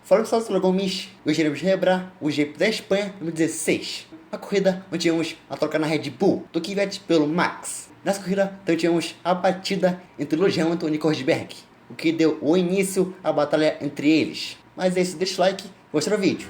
Fora que Salto Gomes, o iremos relembrar o GP da Espanha, número 16. Na corrida, onde tivemos a troca na Red Bull do Kvyat pelo Max. Nessa corrida, também tivemos a batida entre Lewis Hamilton e Nico Rosberg, o que deu o início à batalha entre eles. Mas é isso, deixa o like e mostra o vídeo.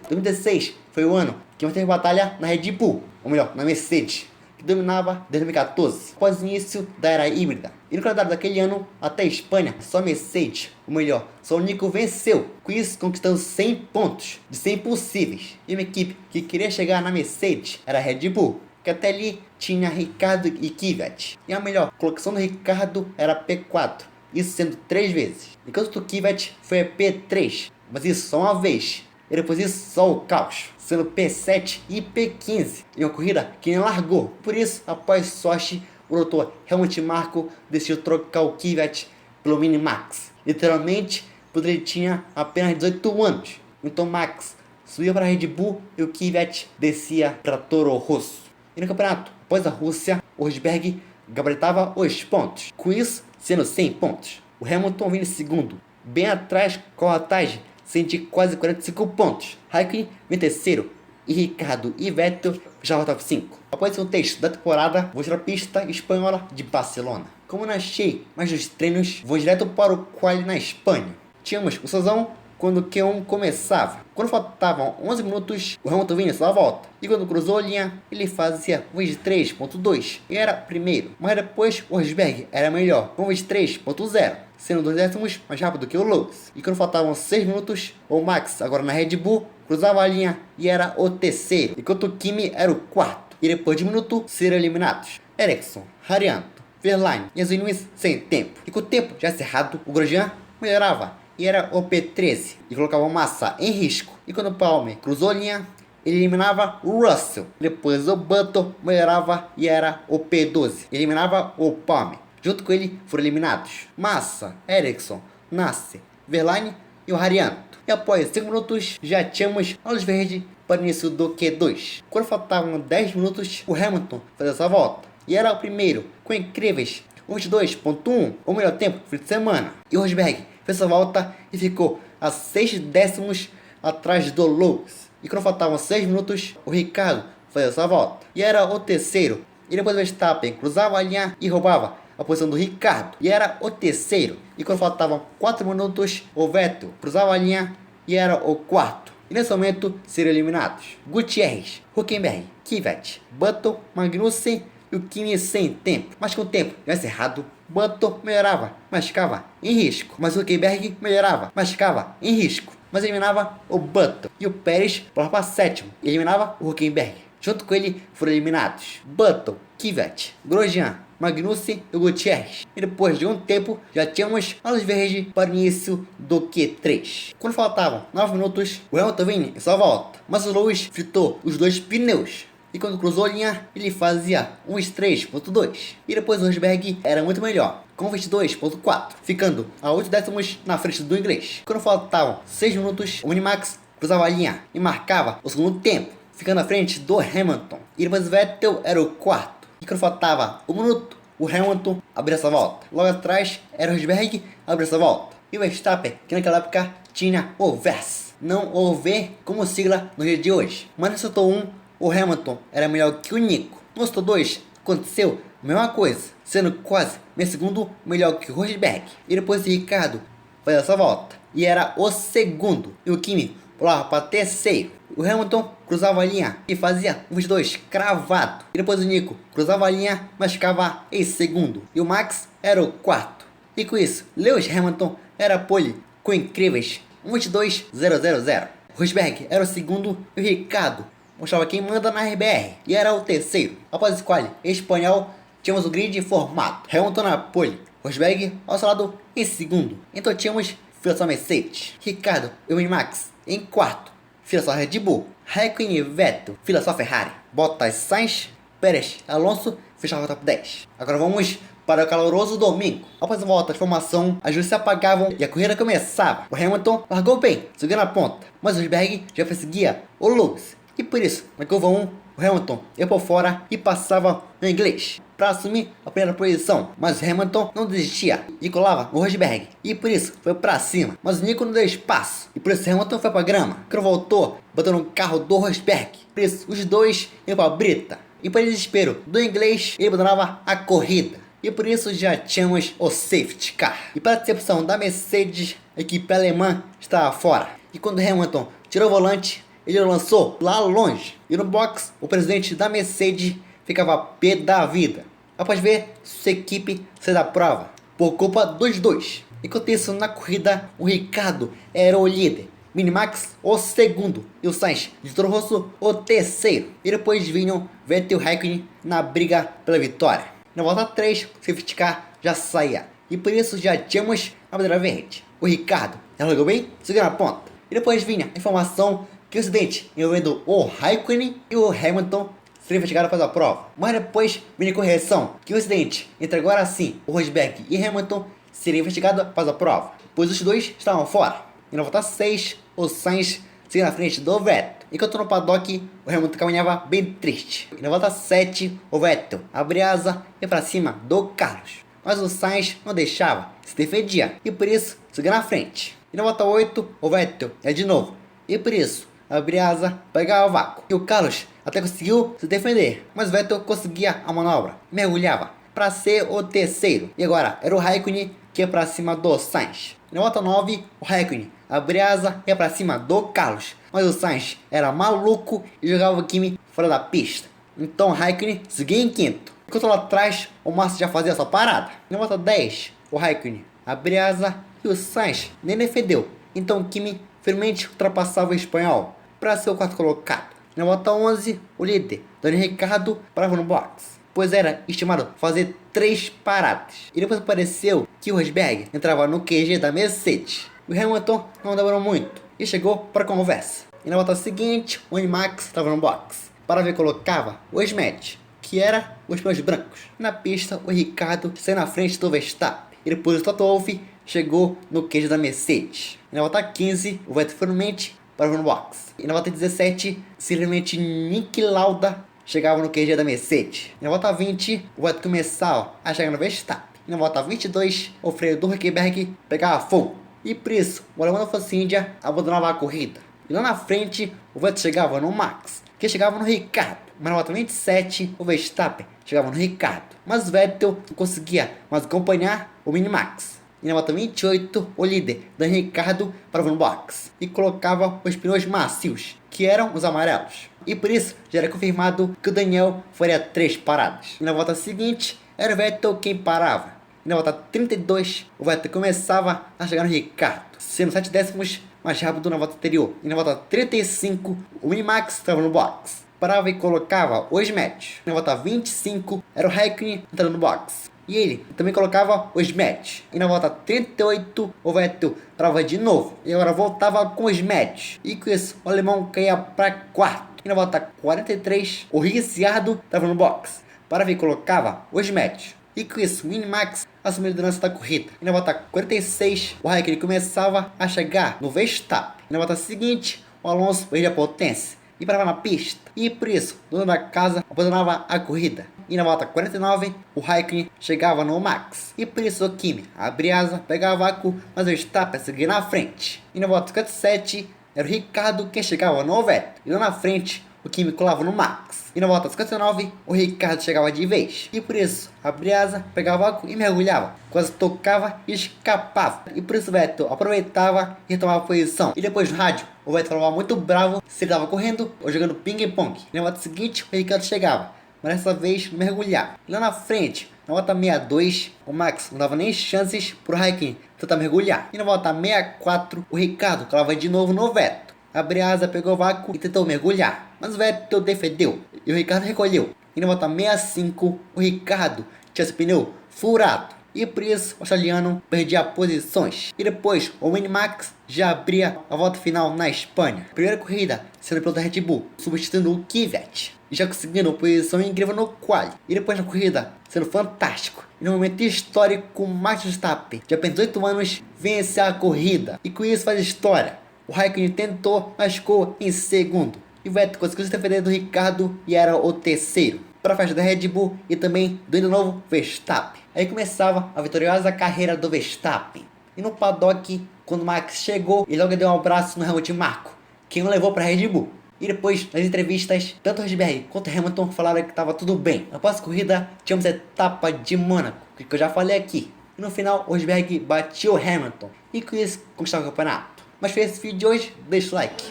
Em 2016 foi o ano que teve batalha na Red Bull, ou melhor, na Mercedes, que dominava desde 2014, após o início da era híbrida. E no calendário daquele ano, até a Espanha, só a Mercedes, ou melhor, só o Nico venceu, com isso conquistando 100 pontos de 100 possíveis. E uma equipe que queria chegar na Mercedes era a Red Bull, que até ali tinha Ricardo e Kvyat. E a melhor colocação do Ricardo era P4, isso sendo 3 vezes, enquanto o Kvyat foi a P3, mas isso só uma vez. E depois disso, só o caos, sendo P7 e P15 em uma corrida que nem largou. Por isso, após sorte, o doutor Helmut Marko decidiu trocar o Kvyat pelo Mini Max. Literalmente, porque ele tinha apenas 18 anos. Então Max subia para a Red Bull e o Kvyat descia para Toro Rosso. E no campeonato, após a Rússia, o Rosberg gabaritava os pontos, com isso sendo 100 pontos. O Hamilton vinha em segundo, bem atrás com a vantagem de quase 45 pontos. Raikkonen em terceiro e Ricardo e Vettel já no top 5. Após esse contexto da temporada, vou para a pista espanhola de Barcelona. Como não achei mais dos treinos, vou direto para o quali na Espanha. Tínhamos o Sazão quando o Q1 começava. Quando faltavam 11 minutos, o Hamilton vinha sua volta. E quando cruzou a linha, ele fazia 23.2 e era primeiro. Mas depois o Rosberg era melhor, com 23.0. Sendo 2 décimos mais rápido que o Lewis. E quando faltavam 6 minutos, o Max, agora na Red Bull, cruzava a linha e era o terceiro, enquanto o Kimi era o quarto. E depois de um minuto, seriam eliminados Ericsson, Harianto, Verlaine e Azuinues sem tempo. E com o tempo já cerrado, o Grosjean melhorava e era o P13 e colocava a Massa em risco. E quando o Palmer cruzou a linha, ele eliminava o Russell. Depois o Button melhorava e era o P12. Eliminava o Palmer. Junto com ele foram eliminados Massa, Ericsson, Nasser, Verlaine e o Harianto. E após 5 minutos já tínhamos a luz verde para o início do Q2. Quando faltavam 10 minutos, o Hamilton fazia sua volta e era o primeiro com incríveis 22.1, o melhor tempo do fim de semana. E o Rosberg fez sua volta e ficou a 6 décimos atrás do Lewis. E quando faltavam 6 minutos, o Ricardo fazia sua volta e era o terceiro. E depois o Verstappen cruzava a linha e roubava a posição do Ricardo e era o terceiro. E quando faltavam 4 minutos, o Vettel cruzava a linha e era o quarto. E nesse momento seriam eliminados Gutierrez, Hülkenberg, Kvyat, Button, Magnussen e o Kimi sem tempo. Mas com o tempo já encerrado, Button melhorava, mas ficava em risco. Mas o Hülkenberg melhorava, mas ficava em risco. Mas eliminava o Button. E o Pérez pulava para sétimo e eliminava o Hülkenberg. Junto com ele foram eliminados Button, Kvyat, Grosjean, Magnussen e Gutierrez. E depois de um tempo já tínhamos a luz verde para o início do Q3. Quando faltavam 9 minutos, o Hamilton vinha em sua volta, mas o Lewis fritou os 2 pneus. E quando cruzou a linha, ele fazia uns 3.2. E depois o Rosberg era muito melhor, com 22.4, ficando a 8 décimos na frente do inglês. Quando faltavam 6 minutos, o Minimax cruzava a linha e marcava o segundo tempo, ficando à frente do Hamilton. E depois o Vettel era o quarto. E quando faltava 1 minuto, o Hamilton abria essa volta. Logo atrás era o Rosberg abria essa volta. E o Verstappen, que naquela época tinha o VERS, não o V como sigla no dia de hoje. Mas no setor 1, o Hamilton era melhor que o Nico. No setor 2, aconteceu a mesma coisa, sendo quase meio segundo melhor que o Rosberg. E depois o Ricardo fazia essa volta e era o segundo. E o Kimi pulava para terceiro. O Hamilton cruzava a linha e fazia os 2 cravado. E depois o Nico cruzava a linha, mas ficava em segundo. E o Max era o quarto. E com isso, Lewis Hamilton era pole com incríveis 22.000. Rosberg era o segundo e o Ricardo mostrava quem manda na RBR e era o terceiro. Após o quali espanhol, tínhamos o grid formado. Hamilton na pole, Rosberg ao seu lado em segundo. Então tínhamos fila Mercedes, Ricardo e o Max em quarto, fila só Red Bull, Raikkonen e Vettel, fila só Ferrari, Bottas, Sainz, Pérez, Alonso, fechava o top 10. Agora vamos para o caloroso domingo. Após a volta de formação, as luzes se apagavam e a corrida começava. O Hamilton largou bem, segurando a ponta, mas o Rosberg já perseguia o Lewis. E por isso, na curva 1, o Hamilton ia por fora e passava no inglês para assumir a primeira posição, mas o Hamilton não desistia e colava no Rosberg, e por isso foi para cima, mas o Nico não deu espaço, e por isso o Hamilton foi para grama. Quando voltou, batendo no carro do Rosberg, por isso os dois iam para a brita, e para desespero do inglês, ele abandonava a corrida, e por isso já tínhamos o safety car. E para a decepção da Mercedes, a equipe alemã estava fora, e quando Hamilton tirou o volante, ele lançou lá longe, e no box, o presidente da Mercedes ficava pé da vida, após ver sua equipe sair da prova, por culpa dos dois. Enquanto isso, na corrida, o Ricciardo era o líder, Minimax o segundo, e o Sainz de Toro Rosso o terceiro. E depois vinham Vettel e Raikkonen na briga pela vitória. Na volta 3, o safety car já saía, e por isso já tínhamos a bandeira verde. O Ricciardo largou bem, segurando a ponta. E depois vinha a informação que o acidente envolvendo o Raikkonen e o Hamilton seria investigado após a prova. Mas depois vinha a correção que o acidente entre agora sim o Rosberg e Hamilton seria investigado após a prova, pois os dois estavam fora. E na volta 6, o Sainz seguia na frente do Vettel, enquanto no paddock o Hamilton caminhava bem triste. E na volta 7, o Vettel abria asa e para cima do Carlos, mas o Sainz não deixava, se defendia e por isso seguia na frente. E na volta 8, o Vettel ia de novo e por isso abria asa, pegava o vácuo. E o Carlos até conseguiu se defender, mas Vettel conseguia a manobra, mergulhava para ser o terceiro. E agora era o Raikkonen que ia para cima do Sainz. Na volta 9, o Raikkonen abria asa e ia para cima do Carlos, mas o Sainz era maluco e jogava o Kimi fora da pista. Então o Raikkonen seguia em quinto, enquanto lá atrás o Massa já fazia sua parada. Na volta 10, o Raikkonen abria asa e o Sainz nem defendeu. Então o Kimi firmemente ultrapassava o espanhol para ser o quarto colocado. Na volta 11, o líder, Daniel Ricciardo, parava no box, pois era estimado fazer 3 paradas. E depois apareceu que o Rosberg entrava no QG da Mercedes. O Hamilton não demorou muito e chegou para a conversa. E na volta seguinte, o Max estava no box para ver colocava o Smet, que era os pneus brancos. Na pista, o Ricciardo saiu na frente do Verstappen. E depois o Toto Wolff chegou no QG da Mercedes. E na volta 15, o Vettel finalmente parava no box. E na volta 17, simplesmente Niki Lauda chegava no QG da Mercedes. E na volta 20, o Vettel começava a chegar no Verstappen. E na volta 22, o freio do Huckenberg pegava fogo. E por isso, o alemão da Force India abandonava a corrida. E lá na frente, o Vettel chegava no Max, que chegava no Ricciardo. Mas na volta 27, o Verstappen chegava no Ricciardo. Mas o Vettel não conseguia mais acompanhar o Minimax. E na volta 28, o líder, Daniel Ricciardo, parava no box e colocava os pneus macios, que eram os amarelos. E por isso, já era confirmado que o Daniel faria 3 paradas. E na volta seguinte, era o Vettel quem parava. E na volta 32, o Vettel começava a chegar no Ricciardo, sendo 7 décimos mais rápido na volta anterior. E na volta 35, o Minimax estava no box, parava e colocava os Smet. Na volta 25, era o Raikkonen entrando no box, e ele também colocava os Smet. E na volta 38, o Vettel parava de novo, e agora voltava com os Smet. E com isso, o alemão caía para quarto. E na volta 43, o Ricciardo estava no box, parava e colocava os Smet. E com isso, o Minimax assumiu a liderança da corrida. E na volta 46, o Raikkonen começava a chegar no Verstappen. E na volta seguinte, o Alonso perdia a potência e parava na pista. E por isso, o dono da casa abandonava a corrida. E na volta 49, o Raikkonen chegava no Max. E por isso o Kimi abria asa, pegava vácuo, mas o Verstappen seguia na frente. E na volta 57, era o Ricciardo quem chegava no Vettel. E lá na frente, o Kimi colava no Max. E na volta 59, o Ricciardo chegava de vez. E por isso, abria asa, pegava vácuo e mergulhava. Quase tocava e escapava. E por isso o Vettel aproveitava e retomava a posição. E depois no rádio, o Vettel falava muito bravo se ele estava correndo ou jogando ping-pong. E na volta seguinte, o Ricciardo chegava, mas dessa vez mergulhava. E lá na frente, na volta 62, o Max não dava nem chances pro Raikkonen tentar mergulhar. E na volta 64, o Ricciardo colava de novo no Vettel. Abria asa, pegou o vácuo e tentou mergulhar, mas o Vettel defendeu e o Ricciardo recolheu. E na volta 65, o Ricciardo tinha seu pneu furado. e por isso o australiano perdia posições. E depois o Minimax já abria a volta final na Espanha. Primeira corrida sendo piloto da Red Bull, substituindo o Kvyat, e já conseguindo posição incrível no quali. E depois na corrida, sendo fantástico. E no momento histórico, Max Verstappen, de apenas 18 anos, vence a corrida. E com isso faz história. O Raikkonen tentou, mas ficou em segundo. E o Vettel conseguiu se defender do Ricardo e era o terceiro. Para a festa da Red Bull e também do ainda novo Verstappen. Aí começava a vitoriosa carreira do Verstappen. E no paddock, quando o Max chegou, ele logo deu um abraço no Helmut Marko, quem o levou para a Red Bull. E depois, nas entrevistas, tanto Rosberg quanto Hamilton falaram que estava tudo bem. Após a corrida, tínhamos a etapa de Mônaco, que eu já falei aqui. E no final, Rosberg bateu o Hamilton e com isso conquistava o campeonato. Mas foi esse vídeo de hoje, deixa o like.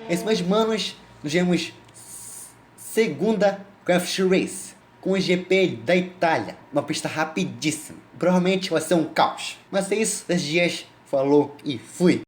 Esses meus manos, nos vemos segunda Grand Prix Race, com o GP da Itália, uma pista rapidíssima. Provavelmente vai ser um caos. Mas é isso, 10 dias, falou e fui!